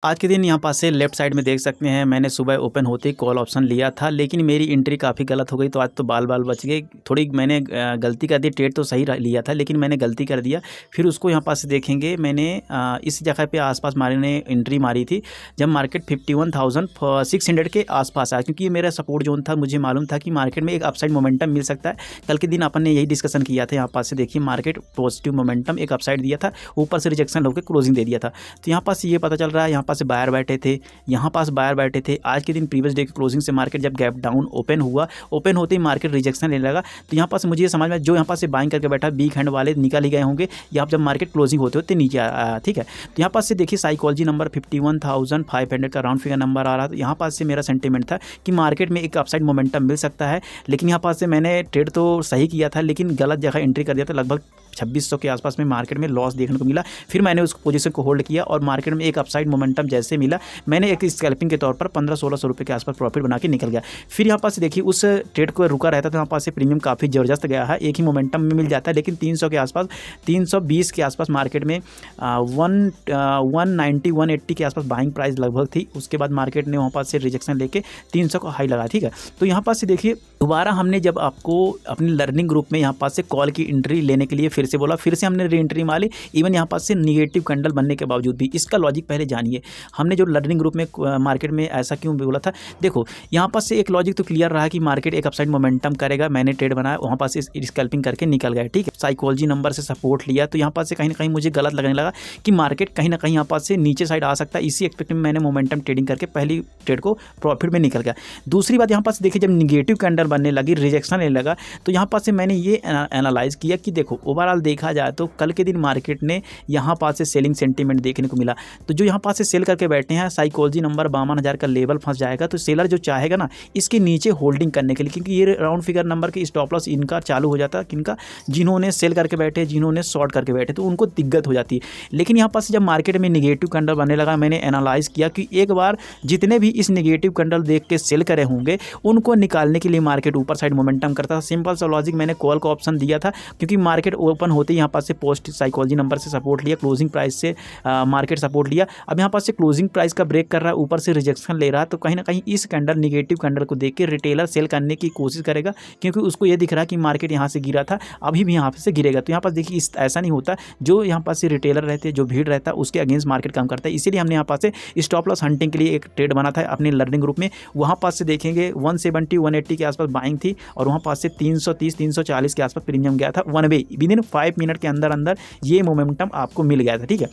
आज के दिन यहाँ पास से लेफ्ट साइड में देख सकते हैं, मैंने सुबह ओपन होते ही कॉल ऑप्शन लिया था, लेकिन मेरी एंट्री काफ़ी गलत हो गई। तो आज तो बाल बाल बच गए। थोड़ी मैंने गलती कर दी। ट्रेड तो सही लिया था, लेकिन मैंने गलती कर दिया। फिर उसको यहाँ पास से देखेंगे, मैंने इस जगह पे आसपास मैंने एंट्री मारी थी जब मार्केट 51,600 के आसपास आया, क्योंकि ये मेरा सपोर्ट जोन था। मुझे मालूम था कि मार्केट में एक अपसाइड मोमेंटम मिल सकता है। कल के दिन अपन ने यही डिस्कशन किया था। यहाँ पास से देखिए, मार्केट पॉजिटिव मोमेंटम एक अपसाइड दिया था, ऊपर से रिजेक्शन होकर क्लोजिंग दे दिया था। तो यहाँ पास ये पता चल रहा है, यहाँ पास बायर बैठे थे, यहाँ पास बायर बैठे थे। आज के दिन प्रीवियस डे की क्लोजिंग से मार्केट जब गैप डाउन ओपन हुआ, ओपन होते ही मार्केट रिजेक्शन लेने लगा। तो यहाँ पास मुझे ये समझ में, जो यहाँ पास से बाइंग करके बैठा बिग हैंड वाले निकल ही गए होंगे, या जब मार्केट क्लोजिंग होते होते नीचे आया। ठीक है, तो यहाँ पास से देखिए साइकोलॉजी नंबर 51,500 का राउंड फिगर नंबर आ रहा था। यहाँ पास से मेरा सेंटीमेंट था कि मार्केट में एक अपसाइड मोमेंटम मिल सकता है, लेकिन यहाँ पास से मैंने ट्रेड तो सही किया था, लेकिन गलत जगह एंट्री कर दिया था। लगभग 2600 के आसपास में मार्केट में लॉस देखने को मिला। फिर मैंने उस पोजीशन को होल्ड किया और मार्केट में एक अपसाइड मोमेंटम जैसे मिला, मैंने एक स्कैल्पिंग के तौर पर 1500-1600 रुपये के आसपास प्रॉफिट बना के निकल गया। फिर यहाँ पास देखिए, उस ट्रेड को रुका रहता तो यहाँ पास से प्रीमियम काफ़ी ज़बरदस्त गया है, एक ही मोमेंटम में मिल जाता है। लेकिन 300 के आसपास, 320 के आसपास मार्केट में 190-180 के आसपास बाइंग प्राइस लगभग थी। उसके बाद मार्केट ने वहाँ पास से रिजेक्शन लेके 300 को हाई लगा। ठीक है, तो यहाँ पास से देखिए, दोबारा हमने जब आपको अपनी लर्निंग ग्रुप में यहाँ पास से कॉल की एंट्री लेने के लिए फिर से बोला, फिर से हमने री एंट्री मारी। इवन यहाँ पास से निगेटिव कैंडल बनने के बावजूद भी। इसका लॉजिक पहले जानिए, हमने जो लर्निंग ग्रुप में मार्केट में ऐसा क्यों बोला था। देखो, यहाँ पास से एक लॉजिक तो क्लियर रहा कि मार्केट एक अपसाइड मोमेंटम करेगा। मैंने ट्रेड बनाया, वहाँ पास से स्कैल्पिंग करके निकल गया। ठीक है, साइकोलॉजी नंबर से सपोर्ट लिया, तो यहाँ पास से कहीं ना कहीं मुझे गलत लगने लगा कि मार्केट कहीं ना कहीं यहाँ पास से नीचे साइड आ सकता है। इसी एक्सपेक्ट में मैंने मोमेंटम ट्रेडिंग करके पहली ट्रेड को प्रॉफिट में निकल गया। दूसरी बात, यहाँ पास देखिए, जब निगेटिव कैंडल बनने लगी, रिजेक्शन लेने लगा, तो यहाँ पास से मैंने ये एनालाइज किया कि देखो, ओवरऑल देखा जाए तो कल के दिन मार्केट ने यहाँ पास से सेलिंग सेंटीमेंट देखने को मिला। तो जो यहाँ पास से सेल करके बैठे हैं, साइकोलॉजी नंबर 52,000 का लेवल फंस जाएगा। तो सेलर जो चाहेगा ना, इसके नीचे होल्डिंग करने के लिए, क्योंकि ये राउंड फिगर नंबर के स्टॉप लॉस इनका चालू हो जाता है, किनका, जिन्होंने सेल करके बैठे, जिन्होंने शॉर्ट करके बैठे, तो उनको दिक्कत हो जाती है। लेकिन यहाँ पास जब मार्केट में निगेटिव कैंडल बनने लगा, मैंने एनालाइज किया कि एक बार जितने भी इस निगेटिव कैंडल देख के सेल करे होंगे, उनको निकालने के लिए मार्केट ऊपर साइड मोमेंटम करता था। सिंपल सा लॉजिक, मैंने कॉल का ऑप्शन दिया था, क्योंकि मार्केट ओपन होते ही यहाँ पास से पोस्ट साइकोलॉजी नंबर से सपोर्ट लिया, क्लोजिंग प्राइस से मार्केट सपोर्ट लिया। अब यहाँ पास से क्लोजिंग प्राइस का ब्रेक कर रहा है, ऊपर से रिजेक्शन ले रहा है। तो कहीं ना कहीं इस कैंडल, निगेटिव कैंडल को देख के रिटेलर सेल करने की कोशिश करेगा, क्योंकि उसको ये दिख रहा है कि मार्केट यहाँ से गिरा था, अभी भी यहाँ से गिरेगा। तो यहाँ पास देखिए, ऐसा नहीं होता। जो यहाँ पास से रिटेलर रहते हैं, जो भीड़ रहता है, उसके अगेंस्ट मार्केट काम करता है। इसीलिए हमने यहाँ पास से स्टॉप लॉस हंटिंग के लिए एक ट्रेड बना था अपने लर्निंग ग्रुप में। वहाँ पास से देखेंगे 170-180 के आसपास बाइंग थी, और वहाँ पास से 330-340 के आसपास प्रीमियम गया था। वन वे विदिन 5 मिनट के अंदर अंदर ये मोमेंटम आपको मिल गया था। ठीक है,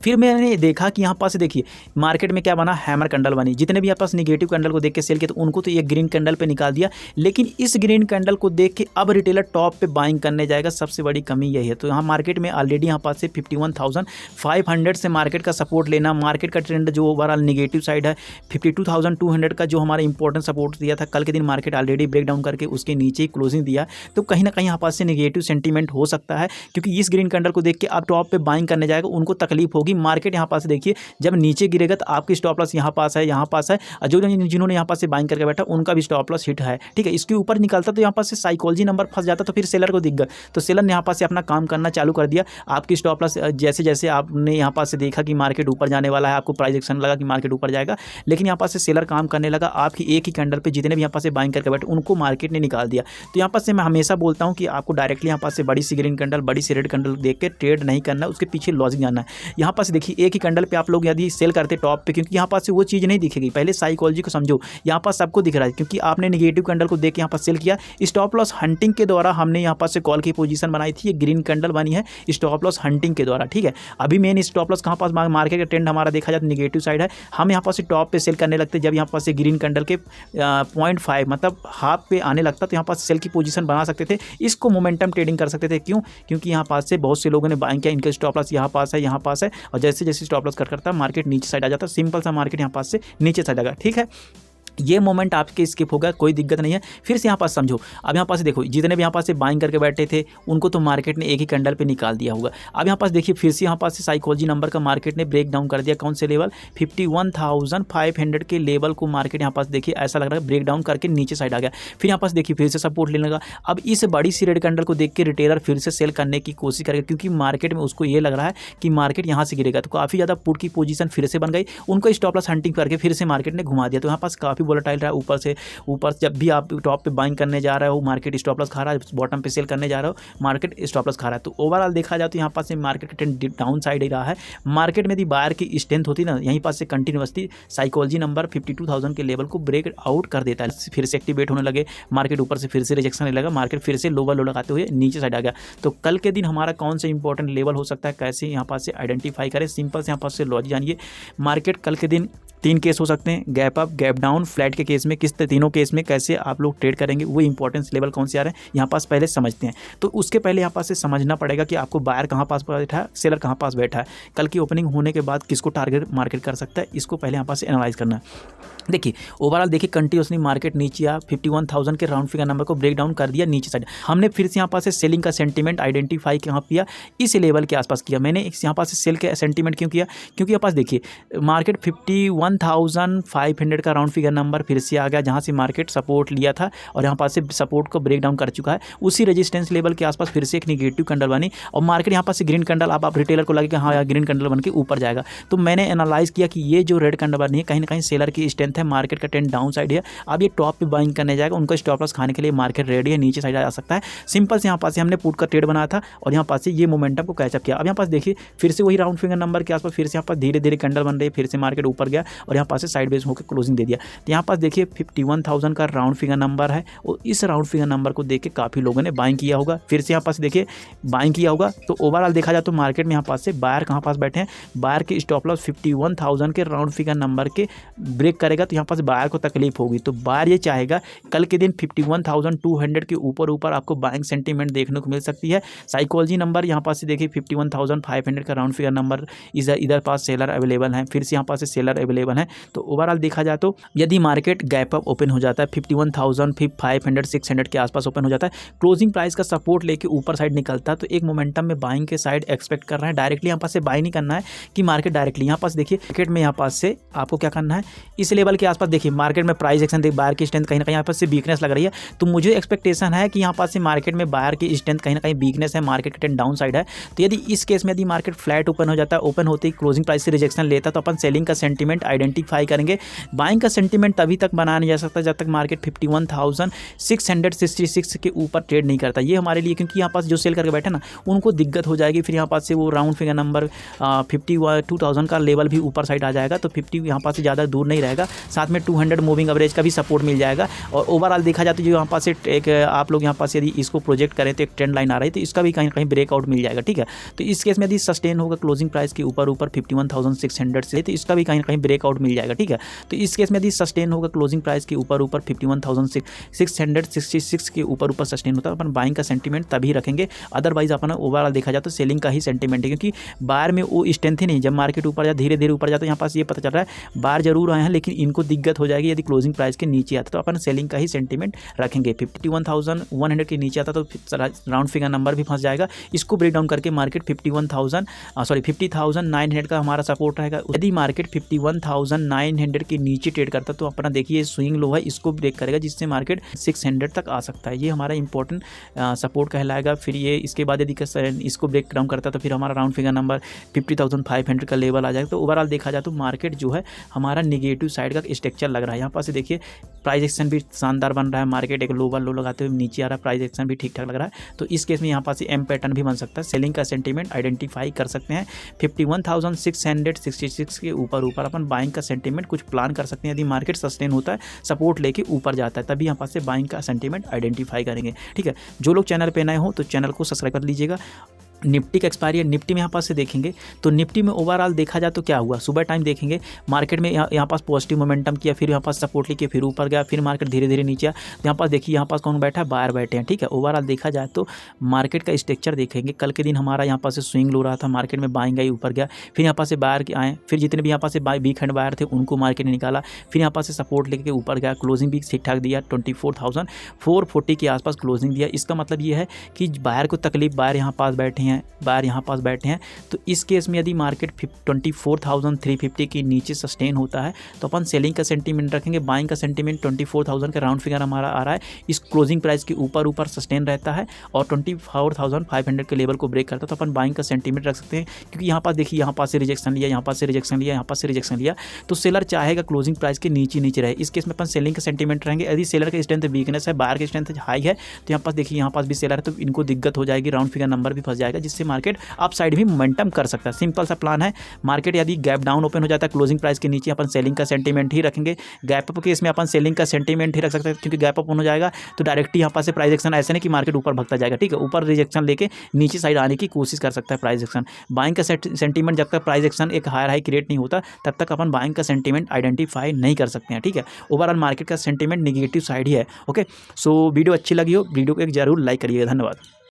फिर मैंने देखा कि यहाँ पास देखिए, मार्केट में क्या बना, हैमर कैंडल बनी। जितने भी यहाँ पास निगेटिव कैंडल को देख के सेल किया, तो उनको तो ये ग्रीन कैंडल पे निकाल दिया। लेकिन इस ग्रीन कैंडल को देख के अब रिटेलर टॉप पे बाइंग करने जाएगा। सबसे बड़ी कमी यही है। तो यहाँ मार्केट में ऑलरेडी यहाँ पास से 51,500 से मार्केट का सपोर्ट लेना, मार्केट का ट्रेंड जो ओवरऑल निगेटिव साइड है, 52,200 का जो हमारा इंपॉर्टेंट सपोर्ट दिया था, कल के दिन मार्केट ऑलरेडी ब्रेक डाउन करके उसके नीचे ही क्लोजिंग दिया। तो कहीं ना कहीं यहाँ पास से निगेटिव सेंटीमेंट हो सकता है, क्योंकि इस ग्रीन कैंडल को देख के अब टॉप पे बाइंग करने जाएगा, उनको तकलीफ होगी। मार्केट यहाँ पास देखिए, जब नीचे गिरेगा तो आपकी स्टॉप लॉस यहाँ पास है, यहाँ पास है, और जो जिन्होंने यहाँ पास से बाइंग करके बैठा, उनका भी स्टॉप लॉस हिट है। ठीक है, इसके ऊपर निकलता तो यहाँ पास से साइकोलॉजी नंबर फंस जाता, तो फिर सेलर को दिख गया। तो सेलर ने यहाँ पास से अपना काम करना चालू कर दिया। आपकी स्टॉप लॉस जैसे जैसे आपने यहाँ पास से देखा कि मार्केट ऊपर जाने वाला है, आपको प्राइस एक्शन लगा कि मार्केट ऊपर जाएगा, लेकिन यहाँ पास से सेलर काम करने लगा। आपकी एक ही कैंडल पे जितने भी यहाँ पास से बाइंग करके बैठे, उनको मार्केट ने निकाल दिया। तो यहाँ पास से मैं हमेशा बोलता हूँ कि आपको डायरेक्टली यहाँ पास से बड़ी सी ग्रीन कैंडल, बड़ी सी रेड कैंडल देख के ट्रेड नहीं करना, उसके पीछे लॉजिक जानना है। यहाँ पास देखिए, एक ही कैंडल पे आप लोग यदि सेल करते टॉप पे, क्योंकि यहाँ पास से वो चीज़ नहीं दिखेगी। पहले साइकोलॉजी को समझो, यहाँ पास सबको दिख रहा है, क्योंकि आपने निगेटिव कैंडल को देख के यहाँ पास सेल किया। स्टॉप लॉस हंटिंग के द्वारा हमने यहाँ पास से कॉल की पोजीशन बनाई थी। ये ग्रीन कैंडल बनी है स्टॉप लॉस हंटिंग के द्वारा। ठीक है, अभी मेन स्टॉप लॉस कहाँ पास, मार्केट का ट्रेंड हमारा देखा जाए तो निगेटिव साइड है। हम यहाँ पास से टॉप पे सेल करने लगते, जब यहाँ पास से ग्रीन कैंडल के 0.5 मतलब हाफ पे आने लगता, तो यहाँ पास सेल की पोजीशन बना सकते थे। इसको मोमेंटम ट्रेडिंग कर सकते थे। क्यों? क्योंकि यहाँ पास से बहुत से लोगों ने बाइंग किया, इनके स्टॉप लॉस यहाँ पास है, यहाँ पास है, और जैसे जैसे स्टॉप लॉस कट करता मार्केट नीचे साइड आ जाता। सिंपल सा मार्केट यहाँ पास से नीचे साइड आएगा। ठीक है, ये मोमेंट आपके स्किप होगा, कोई दिक्कत नहीं है। फिर से यहाँ पास समझो, अब यहाँ पास देखो जितने भी यहाँ पास से बाइंग करके बैठे थे उनको तो मार्केट ने एक ही कैंडल पे निकाल दिया होगा। अब यहाँ पास देखिए फिर से यहाँ पास से साइकोलॉजी नंबर का मार्केट ने ब्रेक डाउन कर दिया। कौन से लेवल? 51,500 के लेवल को मार्केट यहाँ पास देखिए ऐसा लग रहा है ब्रेक डाउन करके नीचे साइड आ गया। फिर यहाँ पास देखिए फिर से सपोर्ट लेने लगा। अब इस बड़ी सी रेड कैंडल को देख के रिटेलर फिर से सेल करने की कोशिश करेगा, क्योंकि मार्केट में उसको ये लग रहा है कि मार्केट यहाँ से गिरेगा। तो काफ़ी ज़्यादा पुट की पोजीशन फिर से बन गई, उनको स्टॉप लॉस हंटिंग करके फिर से मार्केट ने घुमा दिया। तो यहाँ पास काफ़ी वोलेटाइल रहा है। ऊपर जब भी आप टॉप पे बाइंग करने जा रहे हो मार्केट स्टॉप लॉस खा रहा है, बॉटम पे सेल करने जा रहे हो मार्केट स्टॉप लॉस खा रहा है। तो ओवरऑल देखा जाए तो यहाँ पास से मार्केट का ट्रेंड डाउन साइड ही रहा है। मार्केट में यदि बायर की स्ट्रेंथ होती ना, यहीं पास से कंटिन्यूसली साइकोलॉजी नंबर 52,000 के लेवल को ब्रेक आउट कर देता है, फिर से एक्टिवेट होने लगे मार्केट, ऊपर से फिर से रिजेक्शन लगा, मार्केट फिर से लोअर लो लगाते हुए नीचे साइड आ गया। तो कल के दिन हमारा कौन सा इंपॉर्टेंट लेवल हो सकता है, कैसे यहाँ पास से आइडेंटिफाई करें? सिंपल से यहाँ पास से लॉजिक जानिए। मार्केट कल के दिन 3 केस हो सकते हैं, gap up, gap down, flat के केस में किस तीनों केस में कैसे आप लोग ट्रेड करेंगे, वो इंपॉर्टेंस लेवल कौन से आ रहे हैं यहाँ पास पहले समझते हैं। तो उसके पहले यहाँ पास से समझना पड़ेगा कि आपको बायर कहाँ पास बैठा है, सेलर कहाँ पास बैठा है, कल की ओपनिंग होने के बाद किसको टारगेट मार्केट कर सकता है, इसको पहले यहाँ पास से एनालाइज करना है। देखिए ओवरऑल देखिए कंटिन्यूसली मार्केट नीचे आ 51,000 के राउंड फिगर नंबर को ब्रेक डाउन कर दिया नीचे साइड। हमने फिर से यहाँ पास से सेलिंग का सेंटीमेंट आइडेंटिफाई कहाँ किया, इस लेवल के आसपास किया। मैंने यहाँ पास से सेल का सेंटीमेंट क्यों किया? क्योंकि यहाँ पास देखिए मार्केट 51,500 का राउंड फिगर नंबर फिर से आ गया, जहाँ से मार्केट सपोर्ट लिया था और यहाँ पास से सपोर्ट को ब्रेक डाउन कर चुका है। उसी रेजिस्टेंस लेवल के आसपास फिर से एक नेगेटिव कैंडल बनी और मार्केट यहाँ पास से ग्रीन कैंडल, आप रिटेलर को लगे कि हाँ यार ग्रीन कैंडल बन के ऊपर जाएगा। तो मैंने एनालाइज किया कि ये जो रेड कैंडल बनी है कहीं ना कहीं सेलर की स्ट्रेंथ है, मार्केट का ट्रेंड डाउन साइड है। अब ये टॉप पे बाइंग करने जाएगा, उनको स्टॉप लॉस खाने के लिए मार्केट रेडी है, नीचे साइड आ सकता है। सिंपल से यहाँ पास से हमने पुट का ट्रेड बनाया था और यहाँ पास से ये मोमेंटम को कैचअप किया। अब यहाँ पास देखिए फिर से वही राउंड फिगर नंबर के आसपास फिर से यहाँ पास धीरे धीरे कैंडल बन रही है, फिर से मार्केट ऊपर गया और यहाँ पास से साइड बेस होकर क्लोजिंग दे दिया। तो यहाँ पास देखिए 51,000 का राउंड फिगर नंबर है और इस राउंड फिगर नंबर को देख के काफ़ी लोगों ने बाइंग किया होगा, फिर से यहाँ पास देखिए बाइंग किया होगा। तो ओवरऑल देखा जाए तो मार्केट में यहाँ पास से बायर कहाँ पास बैठे हैं, बायर के स्टॉप लॉस 51,000 के राउंड फिगर नंबर के ब्रेक करेगा तो यहाँ पास बायर को तकलीफ होगी। तो बायर ये चाहेगा कल के दिन 51,200 के ऊपर आपको बाइंग सेंटीमेंट देखने को मिल सकती है। साइकोलॉजी नंबर यहाँ पास से देखिए 51,500 का राउंड फिगर नंबर इधर पास सेलर अवेलेबल है, फिर से यहाँ पास से सेलर अवेलेबल है। तो ओवरऑल देखा जाए तो यदि मार्केट गैप अप ओपन हो जाता है 51,500 600 के आसपास ओपन हो जाता है, क्लोजिंग प्राइस का सपोर्ट लेके ऊपर साइड निकलता है, तो एक मोमेंटम में बाइंग के साइड एक्सपेक्ट कर रहे हैं। डायरेक्टली यहाँ पास से बाई नहीं करना है कि मार्केट डायरेक्टली यहाँ पास देखिए मार्केट में यहाँ पास से आपको क्या करना है, इस लेवल के आसपास देखिए मार्केट में प्राइस एक्शन देख बायर की स्ट्रेंथ कहीं ना कहीं यहाँ पास से वीकनेस लग रही है। तो मुझे एक्सपेक्टेशन है कि यहाँ पास से मार्केट में बायर की स्ट्रेंथ कहीं ना कहीं वीकनेस है, मार्केट का ट्रेंड डाउन साइड है। तो यदि इस केस में यदि मार्केट फ्लैट ओपन हो जाता है, ओपन होते ही क्लोजिंग प्राइस से रिजेक्शन लेता तो अपन सेलिंग का सेंटीमेंट आइडेंटिफाई करेंगे। बाइंग का सेंटीमेंट तभी तक बनाया नहीं जा सकता जब तक मार्केट 51,666 के ऊपर ट्रेड नहीं करता। ये हमारे लिए, क्योंकि यहाँ पास जो सेल करके बैठे ना उनको दिक्कत हो जाएगी, फिर यहाँ पास से वो राउंड फिगर नंबर 52,000 का लेवल भी ऊपर साइड आ जाएगा। तो 50 यहाँ पास से ज़्यादा दूर नहीं रहेगा, साथ में 200 मूविंग एवरेज का भी सपोर्ट मिल जाएगा। और ओवरऑल देखा जाए तो जो यहाँ पास से एक आप लोग यहाँ पास यदि इसको प्रोजेक्ट करें तो एक ट्रेंड लाइन आ रही है, तो इसका भी कहीं ना कहीं ब्रेकआउट मिल जाएगा। ठीक है, तो इस केस में यदि सस्टेन होगा क्लोजिंग प्राइस के ऊपर 51,600 से, तो इसका भी कहीं ना कहीं ब्रेकआउट मिल जाएगा। ठीक है, तो इस केस में यदि सस्टेन होगा क्लोजिंग प्राइस के ऊपर 51,666 के ऊपर सस्टेन होता है, अपन बाइंग का सेंटीमेंट तभी रखेंगे। अदरवाइज अपन ओवरऑल देखा जाए तो सेलिंग का ही सेंटीमेंट है, क्योंकि बायर में वो स्ट्रेंथ ही नहीं। जब मार्केट ऊपर जाए धीरे धीरे ऊपर जाता है, यहाँ पास ये पता चल रहा है बायर जरूर आए हैं लेकिन इनको दिक्कत हो जाएगी यदि क्लोजिंग प्राइस के नीचे आता, तो अपन सेलिंग का ही सेंटीमेंट रखेंगे। 51,100 के नीचे आता तो राउंड फिगर नंबर भी फंस जाएगा। इसको ब्रेक डाउन करके मार्केट 50,900 का हमारा सपोर्ट रहेगा। यदि मार्केट 51,900 के नीचे ट्रेड करता तो अपना देखिए स्विंग लो है, इसको ब्रेक करेगा जिससे मार्केट 600 तक आ सकता है। ये हमारा इंपॉर्टेंट सपोर्ट कहलाएगा। फिर ये इसके बाद यदि इसको ब्रेक डाउन करता तो फिर हमारा राउंड फिगर नंबर 50,500 का लेवल आ जाएगा। तो ओवरऑल देखा जाए तो मार्केट जो है हमारा निगेटिव साइड का स्ट्रक्चर लग रहा है। यहाँ पास देखिए प्राइस एक्शन भी शानदार बन रहा है, मार्केट एक लोअर लो लगाते हुए नीचे आ रहा है, प्राइस एक्शन भी ठीक ठाक लग रहा है। तो इस केस में यहाँ पास एम पैटर्न भी बन सकता है। सेलिंग का सेंटीमेंट आइडेंटिफाई कर सकते हैं। 51,666 के ऊपर अपन बाइंग का सेंटीमेंट कुछ प्लान कर सकते हैं। यदि मार्केट सस्टेन होता है, सपोर्ट लेके ऊपर जाता है, तभी यहाँ पास से बाइंग का सेंटीमेंट आइडेंटिफाई करेंगे। ठीक है, जो लोग चैनल पे नए हो तो चैनल को सब्सक्राइब कर लीजिएगा। निफ्टी का एक्सपायरी है। निफ्टी में यहाँ पास से देखेंगे तो निफ्टी में ओवरऑल देखा जाए तो क्या हुआ, सुबह टाइम देखेंगे मार्केट में यहाँ पास पॉजिटिव मोमेंटम किया, फिर यहाँ पास सपोर्ट लेके फिर ऊपर गया, फिर मार्केट धीरे धीरे नीचे आया। यहाँ पास देखिए यहाँ पास कौन बैठा है, बायर बैठे हैं, ठीक है। ओवरऑल देखा जाए तो मार्केट का स्ट्रक्चर देखेंगे, कल के दिन हमारा यहाँ पास से स्विंग लो रहा था, मार्केट में बाइंग आई, ऊपर गया, फिर यहाँ पास से बायर आए, फिर जितने भी यहाँ पास से वीक हैंड बायर थे उनको मार्केट ने निकाला, फिर यहाँ पास से सपोर्ट लेके ऊपर गया, क्लोजिंग भी ठीक ठाक दिया, 24,440 के आसपास क्लोजिंग दिया। इसका मतलब ये है कि बायर को तकलीफ, बायर यहाँ पास बैठे हैं, बायर यहाँ पास बैठे हैं, तो इस केस में यदि मार्केट 24,350 के नीचे सस्टेन होता है तो अपन सेलिंग का सेंटीमेंट रखेंगे। बाइंग का सेंटीमेंट 24,000 का राउंड फिगर हमारा आ रहा है, इस क्लोजिंग प्राइस के ऊपर सस्टेन रहता है और 24,500 के लेवल को ब्रेक करता है तो अपन बाइंग का सेंटीमेंट रख सकते हैं। क्योंकि यहाँ पास देखिए यहाँ पास से रिजेक्शन लिया, यहाँ पास से रिजेक्शन लिया, यहाँ पास से रिजेक्शन लिया, तो सेलर चाहेगा क्लोजिंग प्राइस के नीचे रहे। इस केस में अपन सेलिंग का सेंटीमेंट रहेंगे। यदि सेलर का स्ट्रेंथ वीकनेस है, बायर का स्ट्रेंथ हाई है, तो यहाँ पास देखिए यहाँ पास भी सेलर है, तो इनको दिक्कत हो जाएगी, राउंड फिगर नंबर भी फंस जाएगा, जिससे मार्केट अप साइड भी मोमेंटम कर सकता है। सिंपल सा प्लान है। मार्केट यदि गैप डाउन ओपन हो जाता है क्लोजिंग प्राइस के नीचे, अपन सेलिंग का सेंटीमेंट ही रखेंगे। गैप अप केस में अपन सेलिंग का सेंटीमेंट ही रख सकते हैं, क्योंकि गैप अप हो जाएगा तो डायरेक्टली यहाँ पास से प्राइस एक्शन ऐसे नहीं कि मार्केट ऊपर भगता जाएगा, ठीक है। ऊपर रिजेक्शन लेके नीचे साइड आने की कोशिश कर सकता है प्राइस एक्शन। बाइंग का सेंटीमेंट जब तक प्राइस एक्शन एक हायर हाई क्रिएट नहीं होता तब तक अपन बाइंग का सेंटीमेंट आइडेंटिफाई नहीं कर सकते हैं, ठीक है। ओवरऑल मार्केट का सेंटीमेंट निगेटिव साइड ही है। ओके, सो वीडियो अच्छी लगी हो, वीडियो को एक जरूर लाइक करिएगा। धन्यवाद।